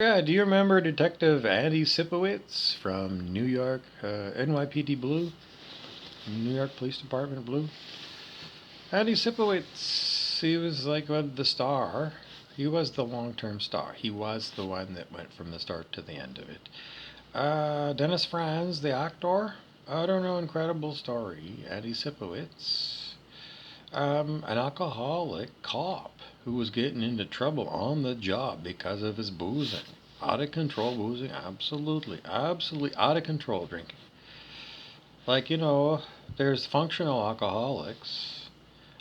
Yeah, do you remember Detective Andy Sipowicz from New York, NYPD Blue, New York Police Department Blue? Andy Sipowicz, he was like the star. He was the long-term star. He was the one that went from the start to the end of it. Dennis Franz, the actor. I don't know, incredible story. Andy Sipowicz, an alcoholic cop who was getting into trouble on the job because of his boozing. Out of control boozing, absolutely, absolutely out of control drinking. Like, there's functional alcoholics,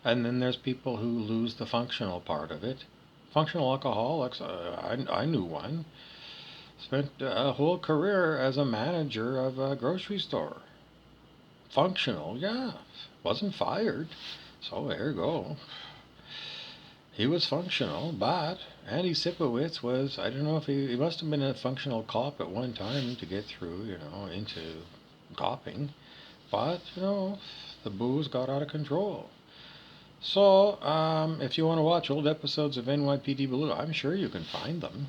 and then there's people who lose the functional part of it. Functional alcoholics, I knew one, spent a whole career as a manager of a grocery store. Functional, yeah, wasn't fired, so there you go. He was functional, but Andy Sipowicz was, I don't know if he must have been a functional cop at one time to get through, into copping. But, the booze got out of control. So, if you want to watch old episodes of NYPD Blue, I'm sure you can find them.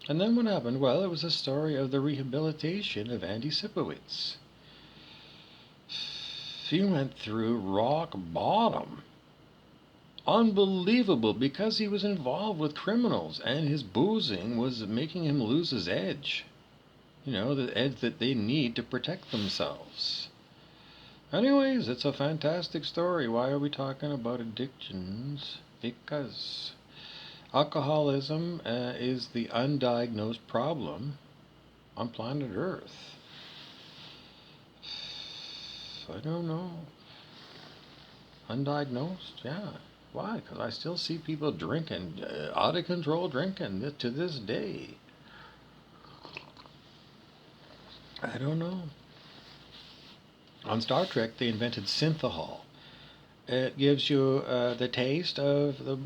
And then what happened? Well, it was a story of the rehabilitation of Andy Sipowicz. He went through rock bottom. Unbelievable, because he was involved with criminals and his boozing was making him lose his edge. The edge that they need to protect themselves. Anyways, it's a fantastic story. Why are we talking about addictions? Because alcoholism is the undiagnosed problem on planet Earth. I don't know. Undiagnosed? Yeah. Why? Because I still see people drinking, out of control drinking to this day. I don't know. On Star Trek, they invented synthahol. It gives you the taste of the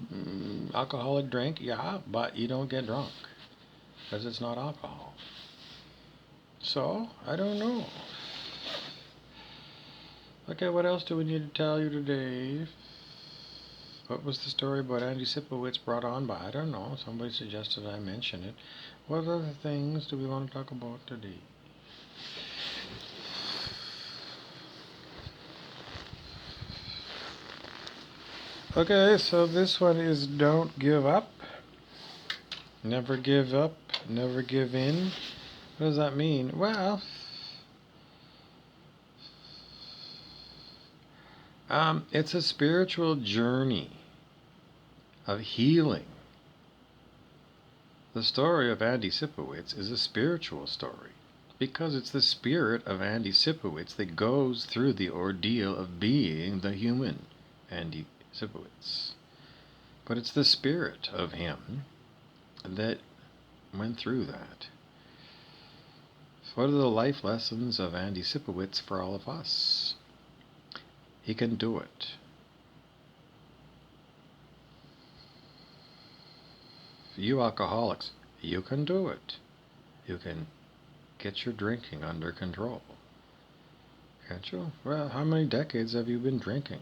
alcoholic drink, yeah, but you don't get drunk because it's not alcohol. So, I don't know. Okay, what else do we need to tell you today? What was the story about Andy Sipowicz brought on by? I don't know. Somebody suggested I mention it. What other things do we want to talk about today? Okay, so this one is don't give up. Never give up. Never give in. What does that mean? Well, it's a spiritual journey of healing. The story of Andy Sipowicz is a spiritual story because it's the spirit of Andy Sipowicz that goes through the ordeal of being the human Andy Sipowicz. But it's the spirit of him that went through that. So what are the life lessons of Andy Sipowicz for all of us? He can do it. You alcoholics, you can do it. You can get your drinking under control. Can't you? Well, how many decades have you been drinking?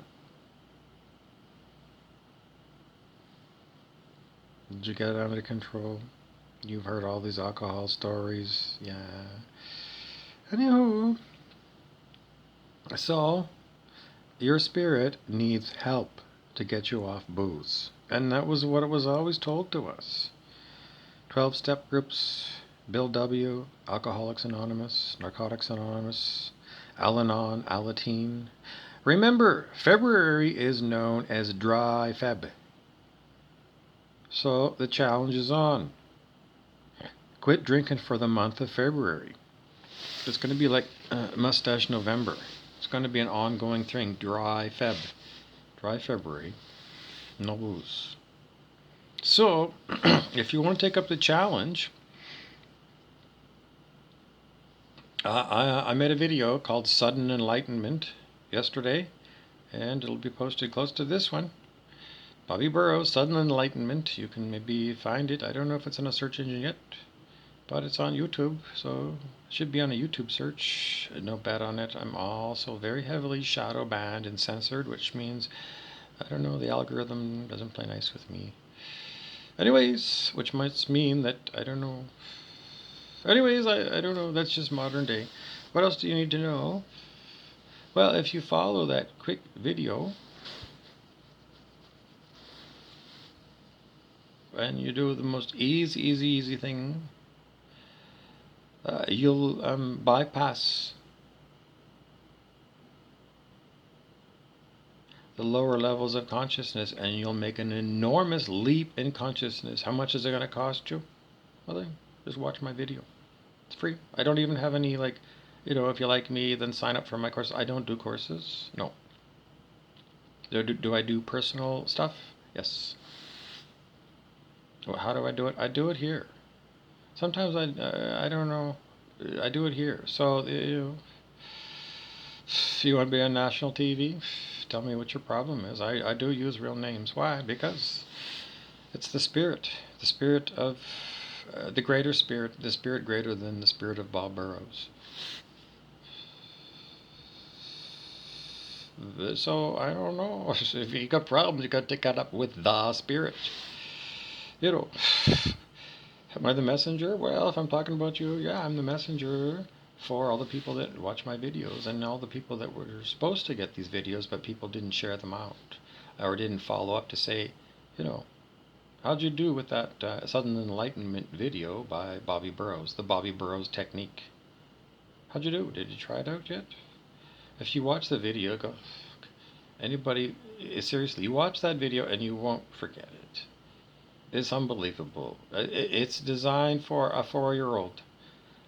Did you get it under control? You've heard all these alcohol stories. Yeah. Anywho, so your spirit needs help to get you off booze. And that was what it was always told to us. 12-step groups, Bill W., Alcoholics Anonymous, Narcotics Anonymous, Al-Anon, Alateen. Remember, February is known as Dry Feb. So the challenge is on. Quit drinking for the month of February. It's going to be like Mustache November. It's going to be an ongoing thing. Dry February. No booze. So, if you want to take up the challenge, I made a video called Sudden Enlightenment yesterday, and it'll be posted close to this one. Bobby Burrows, Sudden Enlightenment. You can maybe find it. I don't know if it's in a search engine yet, but it's on YouTube, so it should be on a YouTube search. No bet on it. I'm also very heavily shadow banned and censored, which means, I don't know, the algorithm doesn't play nice with me. Anyways, which might mean that, I don't know. Anyways, I don't know. That's just modern day. What else do you need to know? Well, if you follow that quick video and you do the most easy thing, you'll bypass the lower levels of consciousness and you'll make an enormous leap in consciousness. How much is it going to cost you? Well, then, just watch my video. It's free. I don't even have any, like, if you like me, then sign up for my course. I don't do courses. No. Do I do personal stuff? Yes. Well, how do I do it? I do it here. Sometimes I don't know. I do it here. So, if you want to be on national TV, tell me what your problem is. I do use real names. Why? Because it's the spirit of the greater spirit, the spirit greater than the spirit of Bob Burrows. So I don't know. If you got problems, you got to take that up with the spirit. Am I the messenger? Well, if I'm talking about you, yeah, I'm the messenger for all the people that watch my videos and all the people that were supposed to get these videos, but people didn't share them out or didn't follow up to say, how'd you do with that sudden enlightenment video by Bobby Burrows, the Bobby Burrows technique? How'd you do? Did you try it out yet? If you watch the video, go, anybody, seriously, you watch that video and you won't forget it. It's unbelievable. It's designed for a 4-year-old.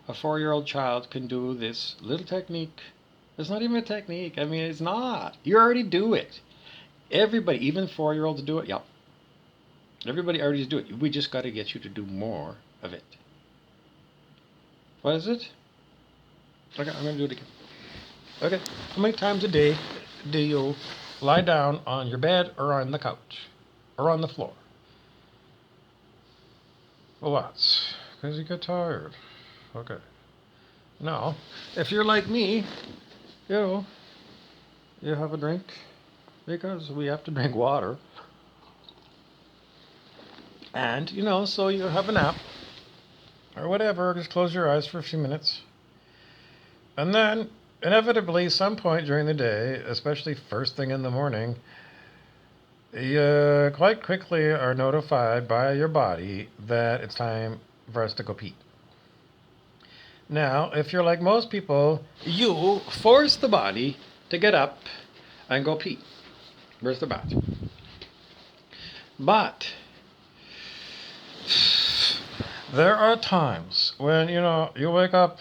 A 4-year-old child can do this little technique. It's not even a technique. I mean, it's not. You already do it. Everybody, even 4-year-olds do it. Yep. Everybody already do it. We just got to get you to do more of it. What is it? Okay, I'm going to do it again. Okay, how many times a day do you lie down on your bed or on the couch or on the floor? Well, lots, because you get tired. Okay. Now, if you're like me, you have a drink, because we have to drink water. And, so you have a nap, or whatever, just close your eyes for a few minutes. And then, inevitably, some point during the day, especially first thing in the morning, you quite quickly are notified by your body that it's time for us to go pee. Now, if you're like most people, you force the body to get up and go pee. Where's the bathroom? But there are times when, you wake up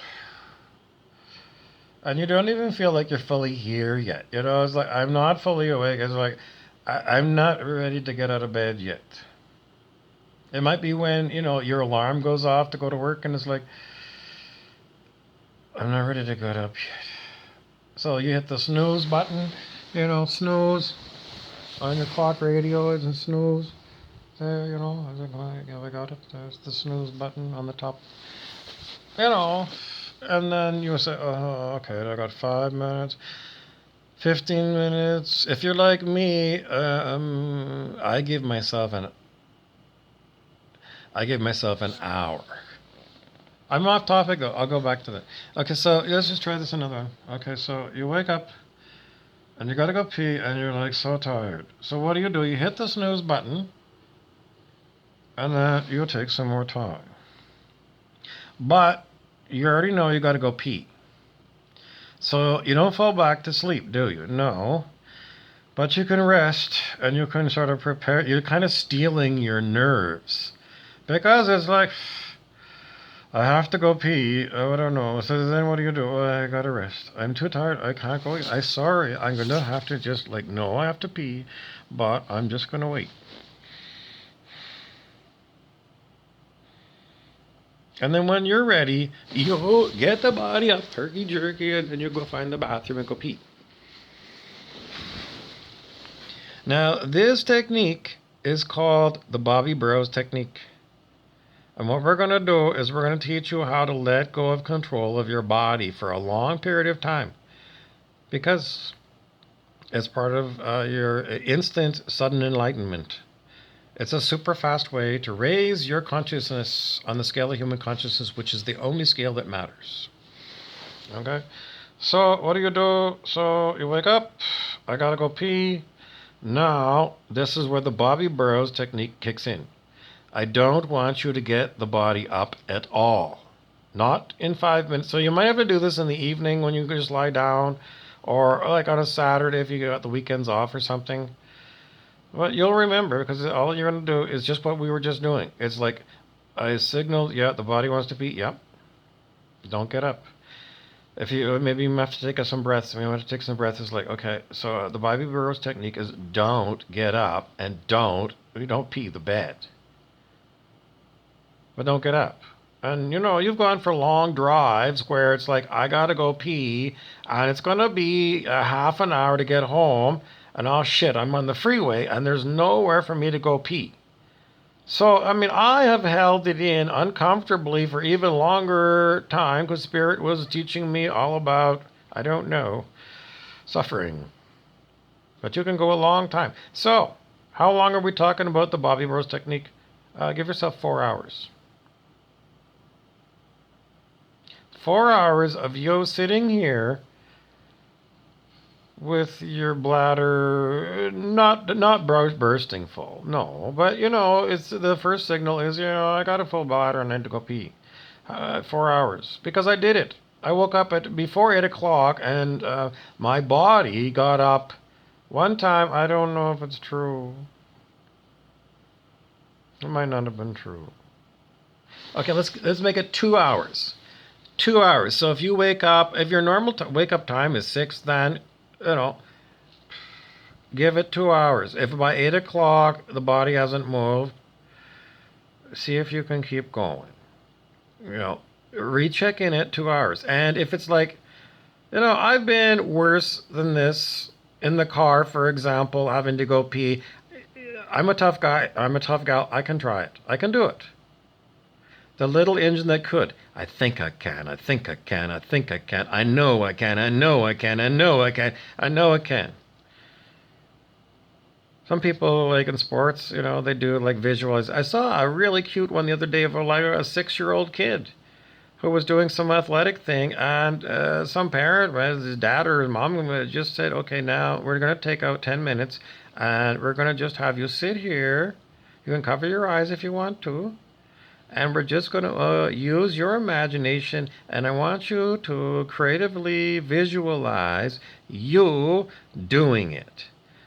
and you don't even feel like you're fully here yet. It's like, I'm not fully awake. It's like, I'm not ready to get out of bed yet. It might be when, your alarm goes off to go to work and it's like, I'm not ready to get up yet. So you hit the snooze button, snooze on your clock radio and snooze. There, I was like, I got it. There's the snooze button on the top. And then you say, oh, okay, I got 5 minutes. 15 minutes. If you're like me, I give myself an hour. I'm off topic though. I'll go back to that. Okay, so let's just try this another one. Okay, so you wake up and you gotta go pee and you're like so tired. So what do? You hit the snooze button and then you'll take some more time. But you already know you gotta go pee. So you don't fall back to sleep, do you? No. But you can rest and you can sort of prepare. You're kind of stealing your nerves. Because it's like, I have to go pee. Oh, I don't know. So then what do? Well, I gotta rest. I'm too tired. I can't go. I'm sorry. I'm going to have to just no, I have to pee. But I'm just going to wait. And then when you're ready, you get the body up, turkey-jerky, and then you go find the bathroom and go pee. Now, this technique is called the Bobby Burrows technique. And what we're going to do is we're going to teach you how to let go of control of your body for a long period of time. Because it's part of your instant sudden enlightenment. It's a super fast way to raise your consciousness on the scale of human consciousness, which is the only scale that matters. Okay? So, what do? So, you wake up, I gotta go pee. Now, this is where the Bobby Burrows technique kicks in. I don't want you to get the body up at all. Not in 5 minutes. So, you might have to do this in the evening when you just lie down, or like on a Saturday if you got the weekends off or something. Well, you'll remember because all you're going to do is just what we were just doing. It's like I signaled, yeah, the body wants to pee. Yep. Don't get up. If you maybe you have to take some breaths. Maybe you have to take some breaths. It's like, okay, so the Bobby Burrows technique is don't get up and don't pee the bed. But don't get up. And you've gone for long drives where it's like, I gotta go pee, and it's gonna be a half an hour to get home, and oh shit, I'm on the freeway, and there's nowhere for me to go pee. So, I mean, I have held it in uncomfortably for even longer time because Spirit was teaching me all about, I don't know, suffering. But you can go a long time. So, how long are we talking about the Bobby Burrows technique? Give yourself 4 hours. 4 hours of you sitting here with your bladder not bursting full, no, but it's the first signal is I got a full bladder and I need to go pee. 4 hours because I did it. I woke up at before 8 o'clock and my body got up. One time, I don't know if it's true. It might not have been true. Okay, let's make it 2 hours. 2 hours. So if you wake up, if your normal wake up time is 6, then give it 2 hours. If by 8 o'clock the body hasn't moved, see if you can keep going. Recheck in at 2 hours. And if it's like, I've been worse than this in the car, for example, having to go pee. I'm a tough guy. I'm a tough gal. I can try it. I can do it. The little engine that could. I think I can. I think I can. I think I can. I know I can. I know I can. I know I can. I know I can. Some people, like in sports, they do like visualize. I saw a really cute one the other day of a 6-year-old kid who was doing some athletic thing, and some parent, his dad or his mom, just said, okay, now we're going to take out 10 minutes, and we're going to just have you sit here. You can cover your eyes if you want to. And we're just going to use your imagination, and I want you to creatively visualize you doing it.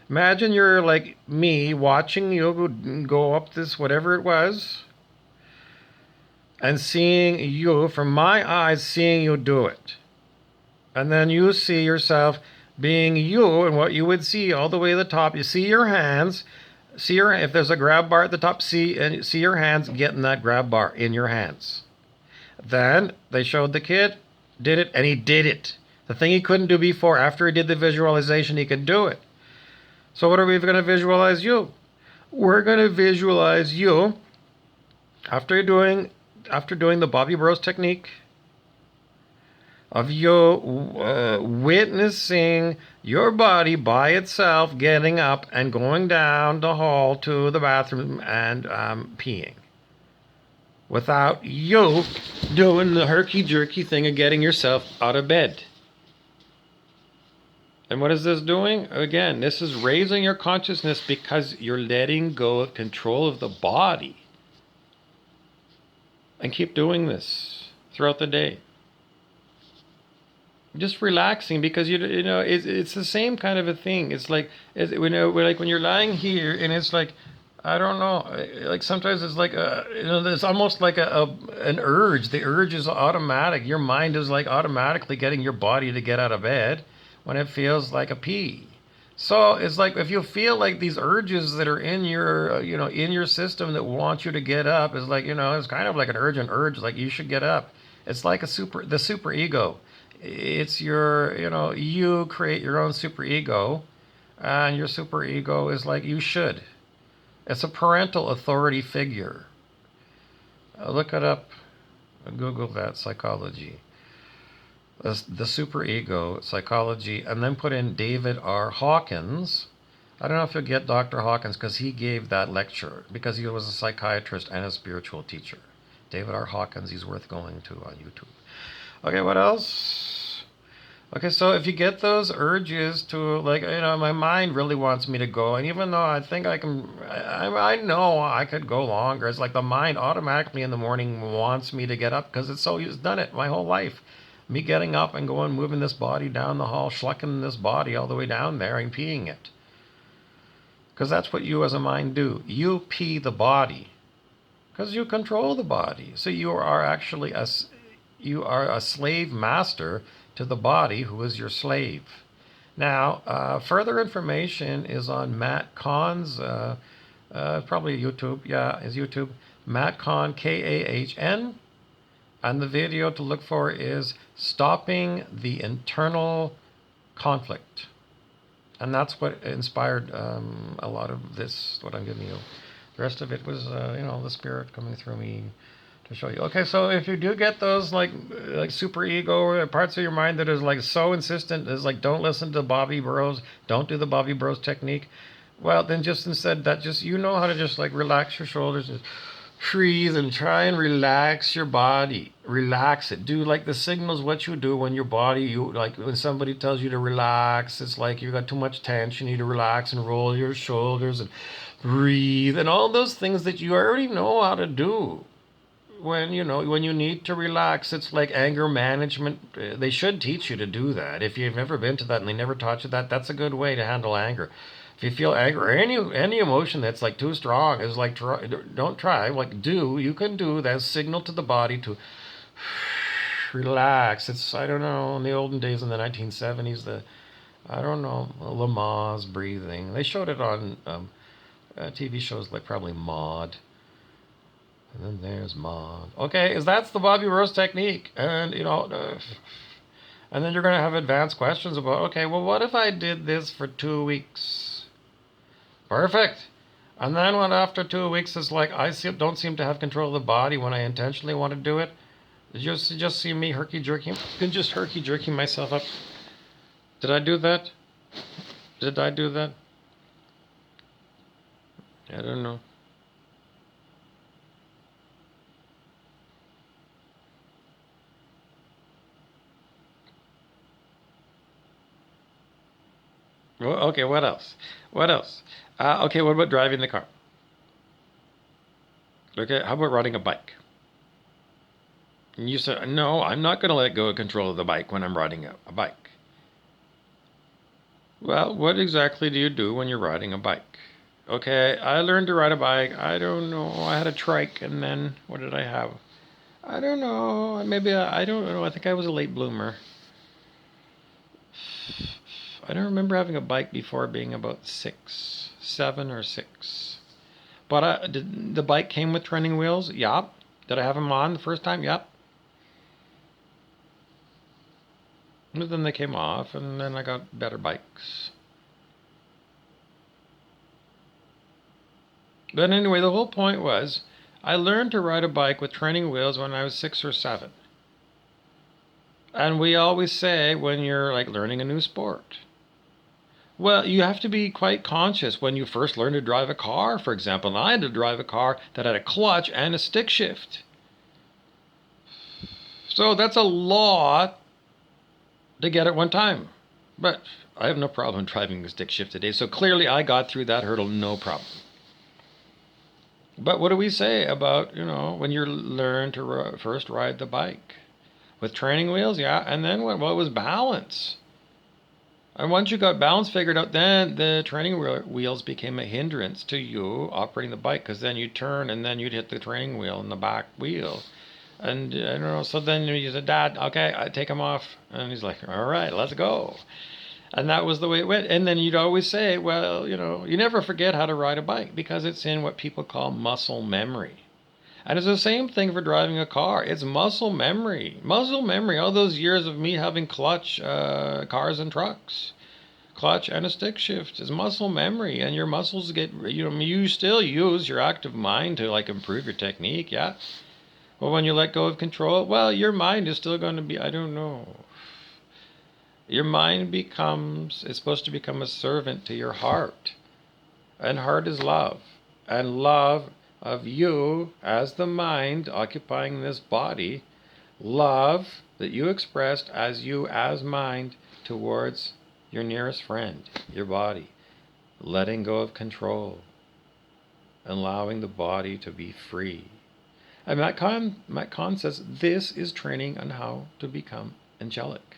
Imagine you're like me watching you go up this, whatever it was, and seeing you, from my eyes, seeing you do it. And then you see yourself being you, and what you would see all the way to the top. You see your hands. If there's a grab bar at the top, see your hands getting that grab bar in your hands. Then they showed the kid, did it, and he did it. The thing he couldn't do before, after he did the visualization, he could do it. So what are we going to visualize you? We're going to visualize you after doing the Bobby Burrows technique of you witnessing your body by itself getting up and going down the hall to the bathroom and peeing. Without you doing the herky-jerky thing of getting yourself out of bed. And what is this doing? Again, this is raising your consciousness because you're letting go of control of the body. And keep doing this throughout the day. Just relaxing because it's the same kind of a thing. It's like when you're lying here and it's like, I don't know, like sometimes it's like it's almost like an urge. The urge is automatic. Your mind is like automatically getting your body to get out of bed when it feels like a pee. So it's like if you feel like these urges that are in your in your system that want you to get up, is like it's kind of like an urge, like you should get up. It's like the super ego. It's your you create your own super ego, and your super ego is like you should. It's a parental authority figure. Look it up. Google that, psychology. The super ego, psychology, and then put in David R. Hawkins, I don't know if you'll get Dr. Hawkins because he gave that lecture because he was a psychiatrist and a spiritual teacher. David R. Hawkins, he's worth going to on YouTube. Okay, what else? Okay, so if you get those urges to, like, my mind really wants me to go, and even though I think I can, I know I could go longer, it's like the mind automatically in the morning wants me to get up because it's done it my whole life. Me getting up and going, moving this body down the hall, schlucking this body all the way down there and peeing it. Because that's what you as a mind do. You pee the body. Because you control the body. So you are actually a slave master to the body who is your slave. Now, further information is on Matt Kahn's, probably YouTube, yeah, is YouTube, Matt Kahn, Kahn, and the video to look for is Stopping the Internal Conflict. And that's what inspired a lot of this, what I'm giving you. The rest of it was, the spirit coming through me to show you. Okay, so if you do get those like super ego or parts of your mind that is like so insistent, is like don't listen to Bobby Burrows, don't do the Bobby Burrows technique, well then just instead that just how to just like relax your shoulders and breathe and try and relax your body. Relax it. Do like the signals what you do when your body, you like when somebody tells you to relax, it's like you got too much tension, you need to relax and roll your shoulders and breathe and all those things that you already know how to do. When you need to relax, it's like anger management. They should teach you to do that. If you've never been to that and they never taught you that, that's a good way to handle anger. If you feel anger or any emotion that's like too strong, is like don't try. Like you can do that signal to the body to relax. It's I don't know in the olden days in the 1970s Lamaze breathing. They showed it on TV shows like probably Maude. And then there's Maude. Okay, that's the Bobby Burrows technique. And, and then you're going to have advanced questions about, okay, well, what if I did this for 2 weeks? Perfect. And then when after 2 weeks, it's like don't seem to have control of the body when I intentionally want to do it. Did you just see me herky-jerking? I can just herky-jerking myself up. Did I do that? Did I do that? I don't know. Well, okay, what else? What else? Okay, what about driving the car? Okay, how about riding a bike? And you said, no, I'm not going to let go of control of the bike when I'm riding a bike. Well, what exactly do you do when you're riding a bike? Okay, I learned to ride a bike. I don't know. I had a trike, and then what did I have? I don't know. Maybe I don't know. I think I was a late bloomer. I don't remember having a bike before being about 6, 7 or 6. But the bike came with training wheels? Yup. Did I have them on the first time? Yup. But then they came off, and then I got better bikes. But anyway, the whole point was, I learned to ride a bike with training wheels when I was 6 or 7. And we always say when you're like learning a new sport, well, you have to be quite conscious when you first learn to drive a car, for example. And I had to drive a car that had a clutch and a stick shift. So that's a lot to get at one time. But I have no problem driving the stick shift today. So clearly I got through that hurdle, no problem. But what do we say about, when you learn to first ride the bike? With training wheels, yeah. And then what? Well, it was balance. And once you got balance figured out, then the training wheels became a hindrance to you operating the bike, because then you'd turn and then you'd hit the training wheel and the back wheel. And I don't know, so then you said, Dad, okay, I take him off. And he's like, all right, let's go. And that was the way it went. And then you'd always say, well, you never forget how to ride a bike because it's in what people call muscle memory. And it's the same thing for driving a car. It's muscle memory. Muscle memory. All those years of me having clutch cars and trucks. Clutch and a stick shift is muscle memory. And your muscles get, you still use your active mind to like improve your technique, yeah? But when you let go of control, well, your mind is still going to be, I don't know. Your mind it's supposed to become a servant to your heart. and heart is love. And love of you as the mind occupying this body, love that you expressed as you as mind towards your nearest friend, your body, letting go of control, allowing the body to be free. And Matt Kahn says this is training on how to become angelic.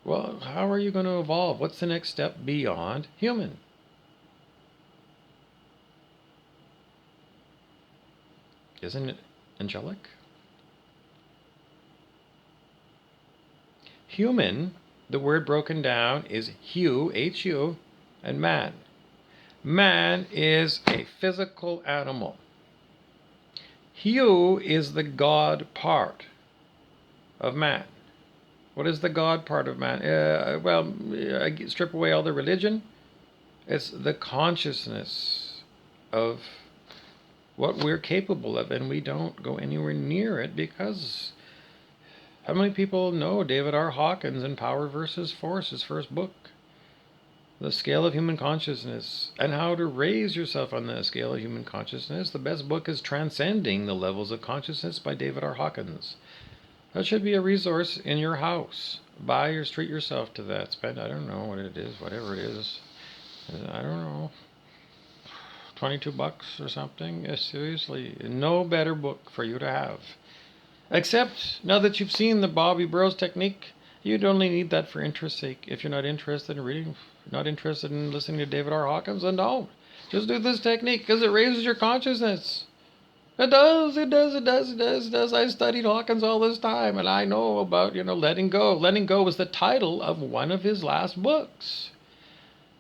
Well, how are you going to evolve? What's the next step beyond human? Isn't it angelic? Human, the word broken down is hu, H-U, and man. Man is a physical animal. Hu is the God part of man. What is the God part of man? I strip away all the religion. It's the consciousness of what we're capable of, and we don't go anywhere near it because how many people know David R. Hawkins in Power versus Force, his first book? The Scale of Human Consciousness, and how to raise yourself on the scale of human consciousness. The best book is Transcending the Levels of Consciousness by David R. Hawkins. That should be a resource in your house. Buy or treat yourself to that. Spend, I don't know what it is, whatever it is. I don't know, $22 or something. Seriously, no better book for you to have. Except, now that you've seen the Bobby Burrows technique, you'd only need that for interest's sake. If you're not interested in reading, not interested in listening to David R. Hawkins, then don't. Just do this technique because it raises your consciousness. It does. I studied Hawkins all this time, and I know about, letting go. Letting go was the title of one of his last books.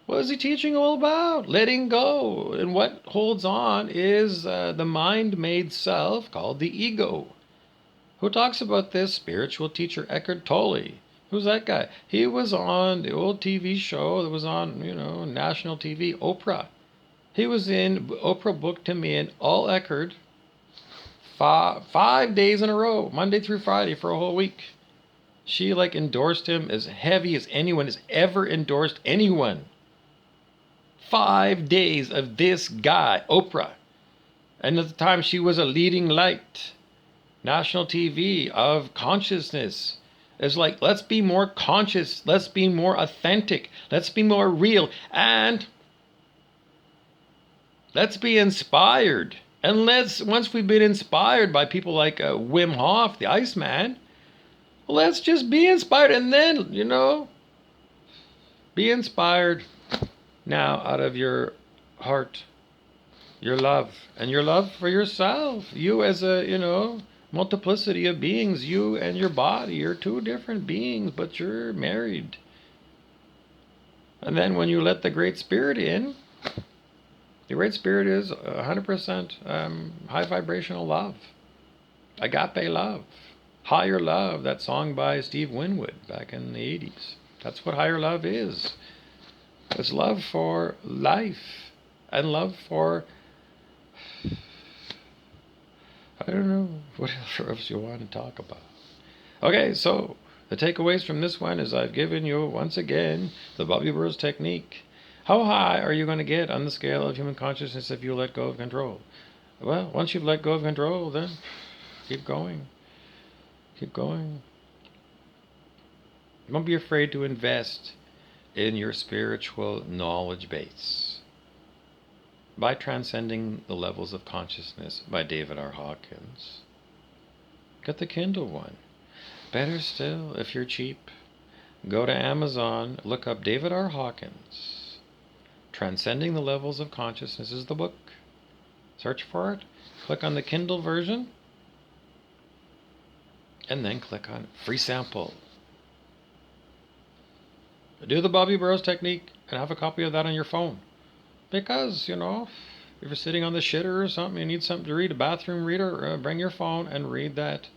What is he teaching all about? Letting go. And what holds on is the mind-made self called the ego. Who talks about this? Spiritual teacher Eckhart Tolle. Who's that guy? He was on the old TV show that was on, national TV, Oprah. He was in, Oprah booked him in, all Eckhart, 5 days in a row, Monday through Friday for a whole week. She endorsed him as heavy as anyone has ever endorsed anyone. 5 days of this guy, Oprah. And at the time she was a leading light. National TV of consciousness. It's let's be more conscious, let's be more authentic, let's be more real, and let's be inspired. And once we've been inspired by people like Wim Hof, the Iceman, let's just be inspired, and then, be inspired now out of your heart, your love, and your love for yourself. You as a, multiplicity of beings, you and your body, you're two different beings, but you're married. And then when you let the Great Spirit in, the Great Spirit is 100% high vibrational love, agape love, higher love, that song by Steve Winwood back in the 80s. That's what higher love is. It's love for life and love for, I don't know, what else you want to talk about. Okay, so the takeaways from this one is I've given you, once again, the Bobby Burrows technique. How high are you going to get on the scale of human consciousness if you let go of control? Well, once you've let go of control, then keep going. Keep going. Don't be afraid to invest in your spiritual knowledge base by Transcending the Levels of Consciousness by David R. Hawkins. Get the Kindle one. Better still, if you're cheap, go to Amazon, look up David R. Hawkins. Transcending the Levels of Consciousness is the book. Search for it, click on the Kindle version, and then click on free sample. Do the Bobby Burrows technique and have a copy of that on your phone. Because, if you're sitting on the shitter or something, you need something to read, a bathroom reader, bring your phone and read that.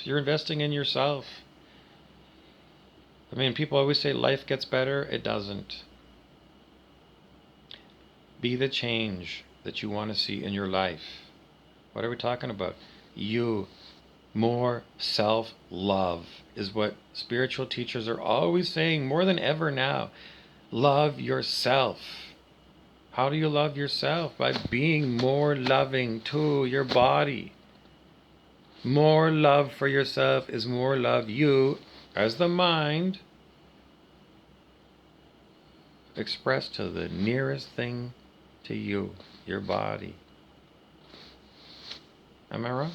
You're investing in yourself. People always say life gets better. It doesn't. Be the change that you want to see in your life. What are we talking about? You. More self-love is what spiritual teachers are always saying, more than ever now. Love yourself. How do you love yourself? By being more loving to your body. More love for yourself is more love you, as the mind, expressed to the nearest thing to you, your body. Am I wrong?